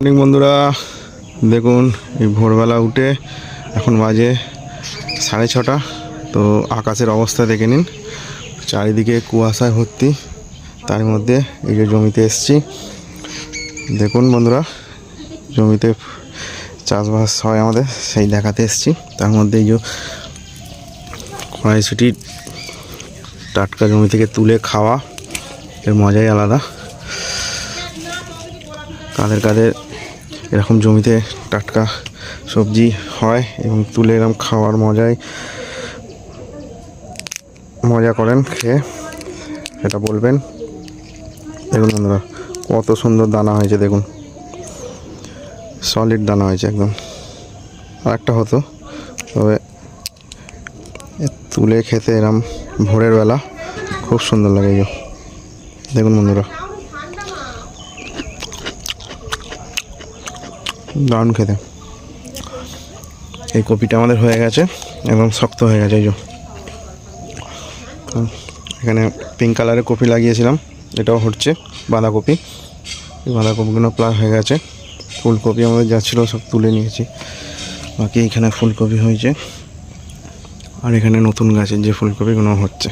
Morning বন্ধুরা, দেখুন এই ভোরবেলা উঠে এখন বাজে 6:30। তো আকাশের অবস্থা দেখে নিন, চারিদিকে কুয়াশায় ভর্তি। তার মধ্যে এই যে জমিতে এসছি, দেখুন বন্ধুরা, জমিতে চাষবাস হয় আমাদের, সেই দেখাতে এসছি। তার মধ্যে এই যে কড়াইশুঁটি টাটকা জমি থেকে তুলে খাওয়া, এর মজাই আলাদা। কাদের কাদের এরকম জমিতে টাটকা সবজি হয় এবং তুলে এরকম খাওয়ার মজা করেন খেয়ে, এটা বলবেন। দেখুন বন্ধুরা, কত সুন্দর দানা হয়েছে, দেখুন সলিড দানা হয়েছে একদম। আর একটা হতো, তবে তুলে খেতে এরম ভোরের বেলা খুব সুন্দর লাগে। দেখুন বন্ধুরা, দারুণ খেতে। এই কপিটা আমাদের হয়ে গেছে, একদম শক্ত হয়ে গেছে। এই যে এখানে পিঙ্ক কালারের কপি লাগিয়েছিলাম, এটাও হচ্ছে বাঁধাকপি। এই বাঁধাকপিগুলো প্রায় হয়ে গেছে। ফুলকপি আমাদের যা ছিল সব তুলে নিয়েছি, বাকি এখানে ফুলকপি হয়েছে। আর এখানে নতুন গাছের যে ফুলকপিগুলো হচ্ছে।